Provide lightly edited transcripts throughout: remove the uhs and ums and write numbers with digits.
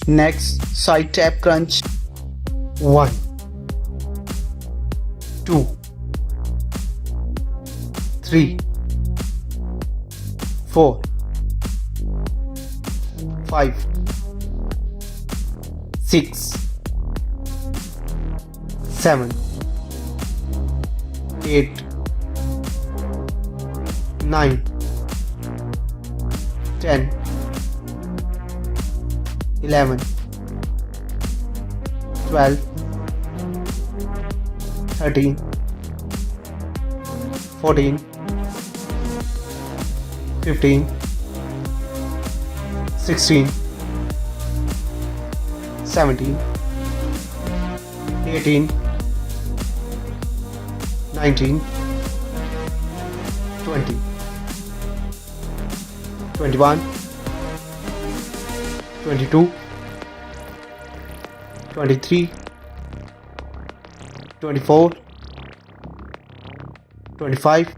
Next, side tap crunch. 1, 2, 3, 4, 5, 6, 7, 8, 9, 10, 11, 12, 13, 14, 15, 16, 17, 18, 19, 20, 21, 22, 23, 24, 25.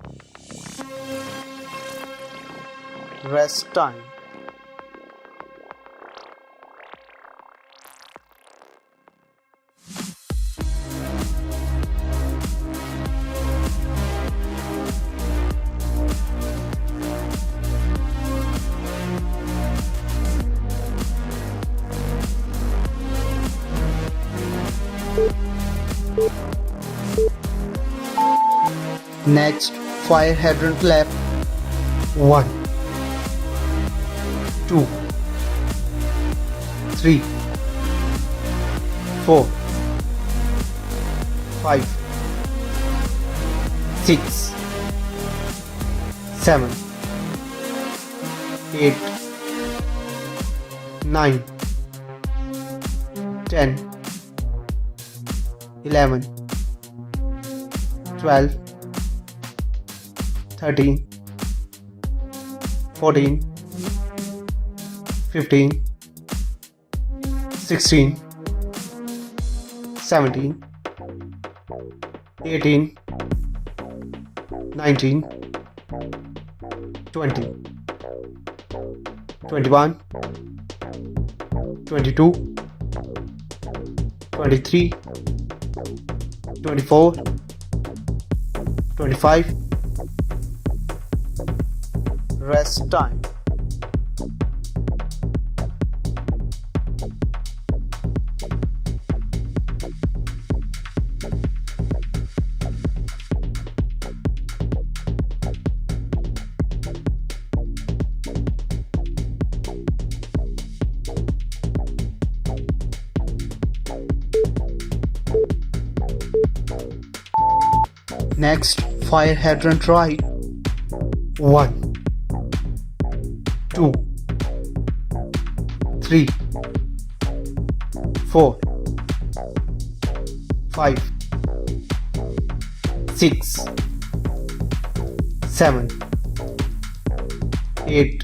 Rest time. Next, fire hydrant clap. 1, 2, 3, 4, 5, 6, 7, 8, 9, 10, 11, 12, 13, 14, 15, 16, 17, 18, 19, 20, 21, 22, 23, 24, 25. Rest time. Next, fire hydrant right. 1, 2, 3, 4, 5, 6, 7, 8,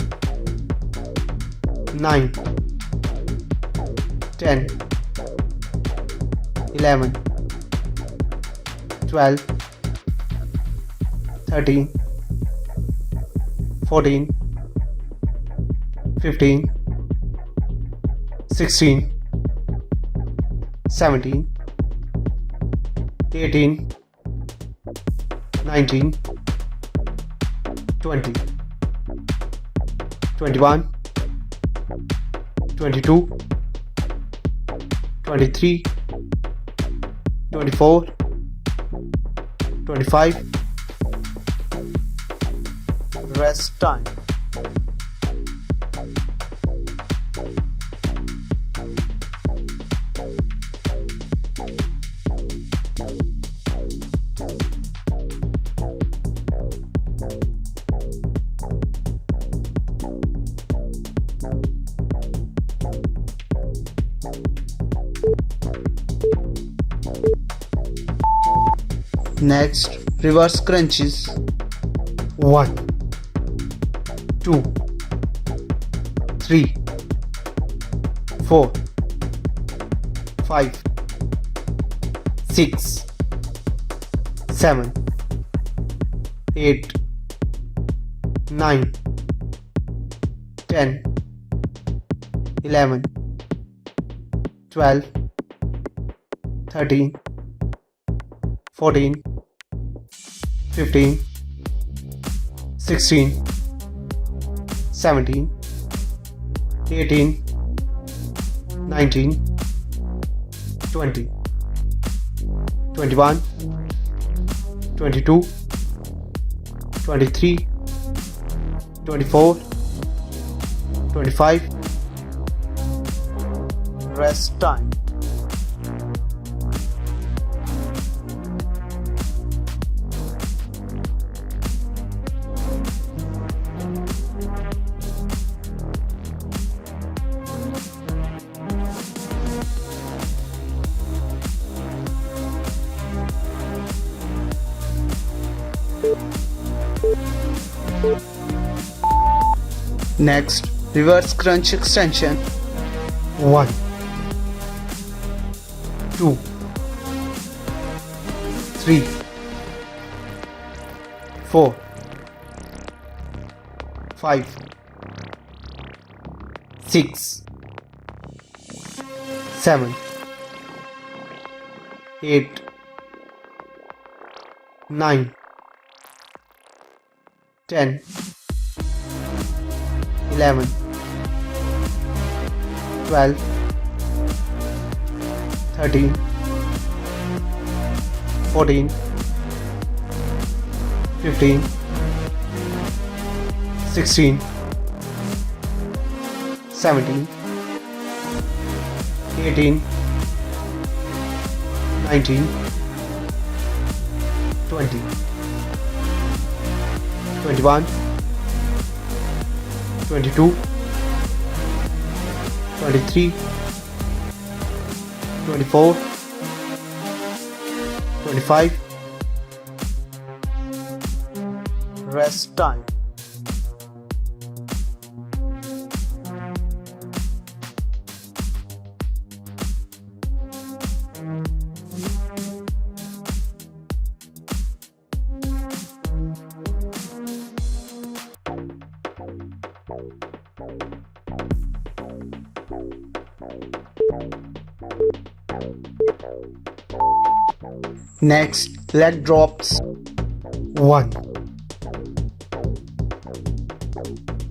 9, 10, 11, 12, 13, 14, 15, 16, 17, 18, 19, 20, 21, 22, 23, 24, 25. Rest time. Next, reverse crunches. 1, 2, 3, 4, 5, 6, 7, 8, 9, 10, 11, 12, 13, 14, 15, 16, 17, 18, 19, 20, 21, 22, 23, 24, 25. Rest time. Next, reverse crunch extension. 1, 2, 3, 4, 5, 6, 7, 8, 9, 10, 11, 12, 13, 14, 15, 16, 17, 18, 19, 20, 21, 22, 23, 24, 25. Rest time. Next, leg drops. 1,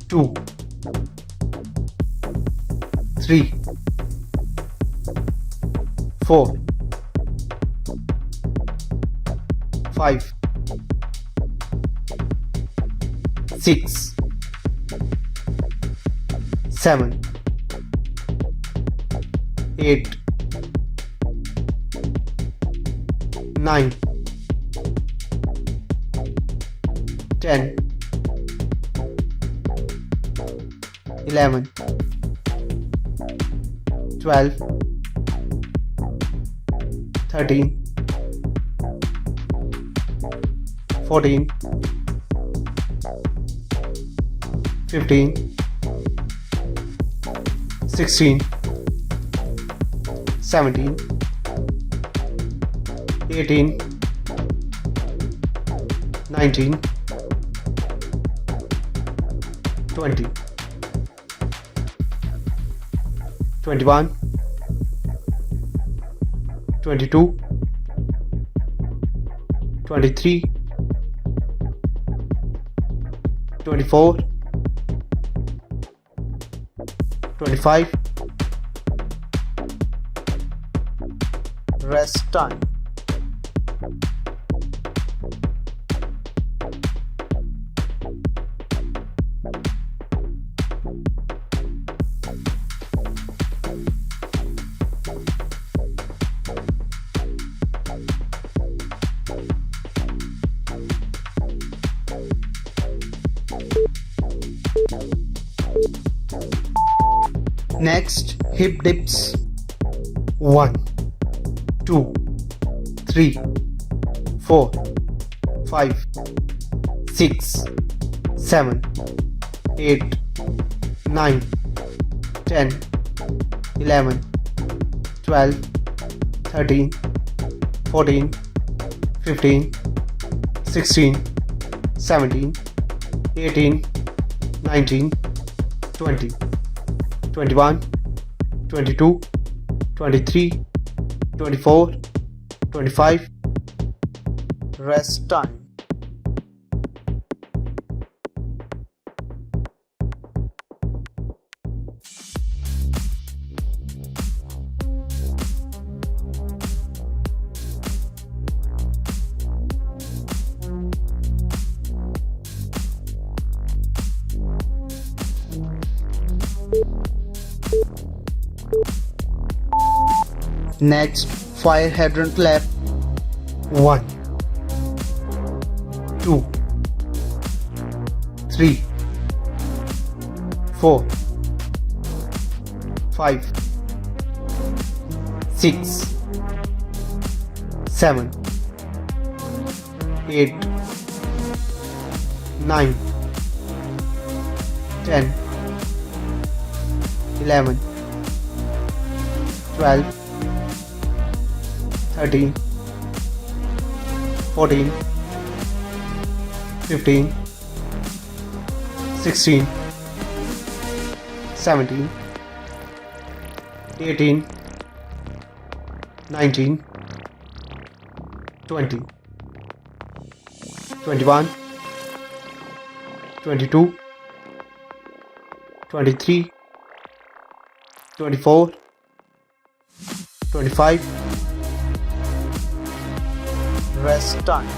2, 3, 4, 5, 6, 7, 8, 9, 10, 11, 12, 13, 14, 15, 16, 17, 18, 19, 20, 21, 22, 23, 24, 25. Rest time. Next, hip dips. 1, 2, 3, 4, 5, 6, 7, 8, 9, 10, 11, 12, 13, 14, 15, 16, 17, 18, 19, 20, 21, 22, 23, 24, 25. Rest time. Next, fire hydrant lap. 1, 2, 3, 4, 5, 6, 7, 8, 9, 10, 11, 12, 13, 14, 15, 16, 17, 18, 19, 20, 21, 22, 23, 24, 25. Rest time.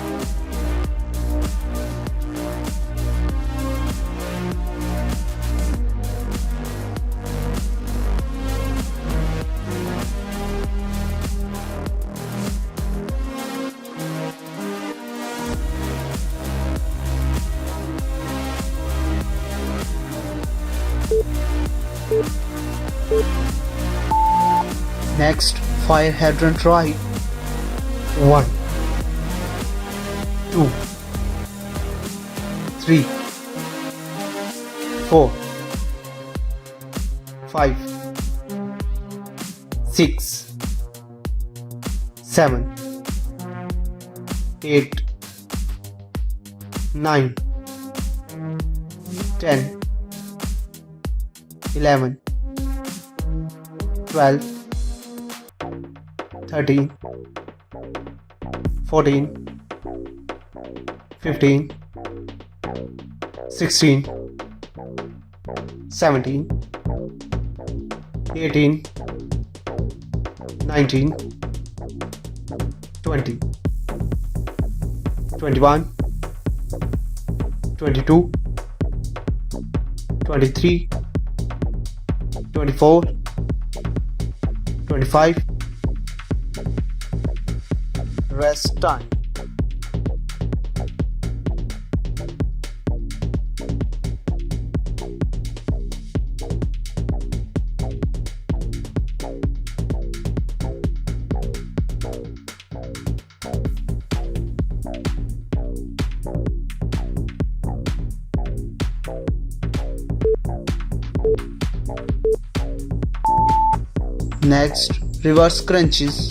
Next, fire hydrant right. 1, 2, 3, 4, 5, 6, 7, 8, 9, 10, 11, 12, 13, 14, 15, 16, 17, 18, 19, 20, 21, 22, 23, 24, 25. Rest time. Next, reverse crunches.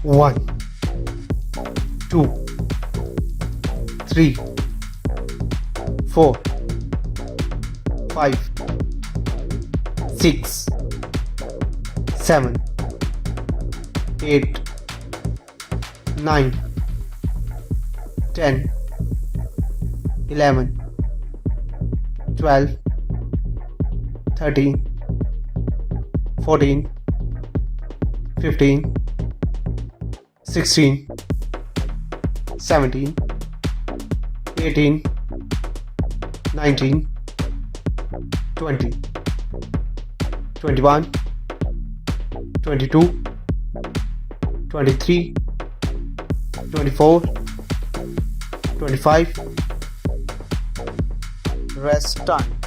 1, 2, 3, 4, 5, 6, 7, 8, 9, 10, 11, 12, 13, 14, 15, 16, 17, 18, 19, 20, 21, 22, 23, 24, 25. Rest time.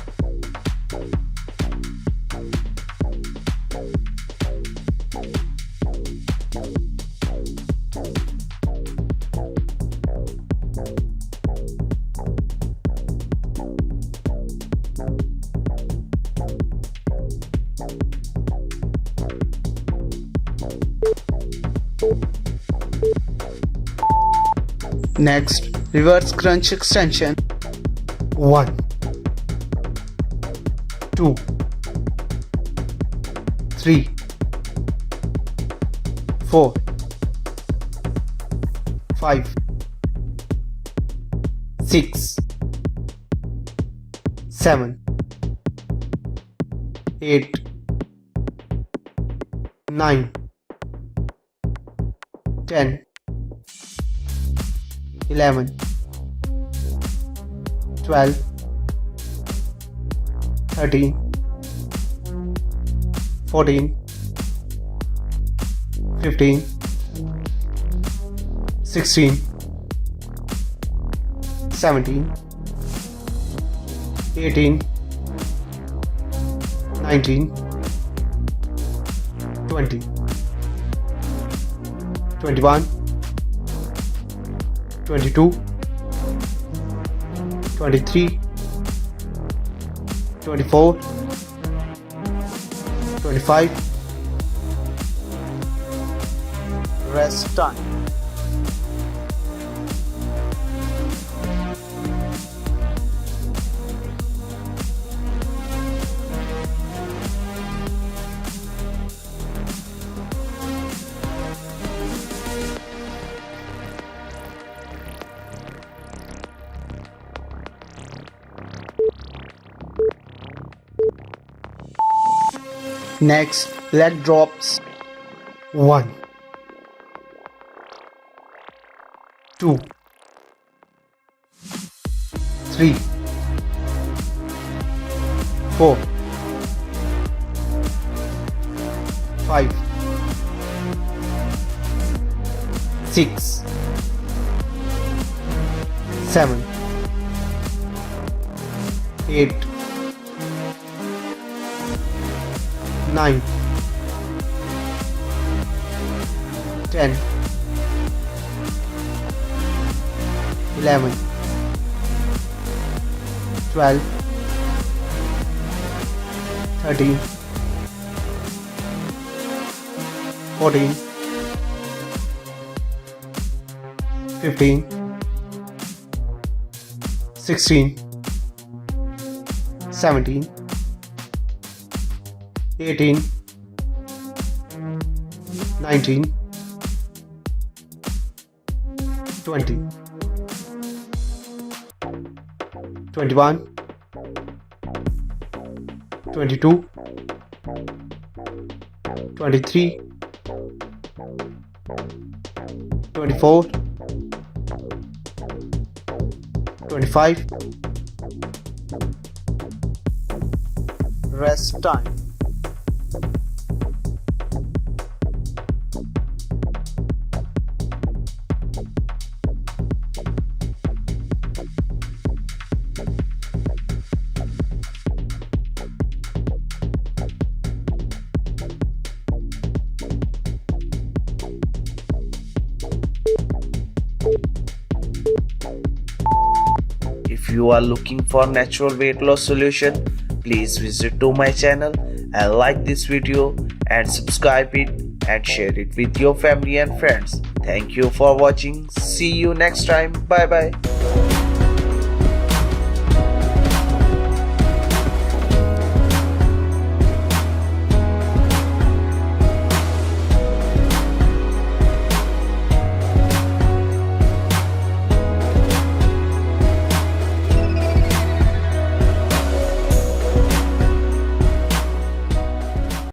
Next, reverse crunch extension. 1, 2, 3, 4 5 6 7 8 9 10 11 12 13 14 15 16 17 18 19 20 21 22 23 24 25 rest time. Next, leg drops. 1 2 3 4 5 6 7 8 9 10 11 12 13 14 15 16 17 18 19 20 21 22 23 24 25 rest time. If you are looking for natural weight loss solution, please visit to my channel and like this video and subscribe it and share it with your family and friends. Thank you for watching. See you next time. Bye bye.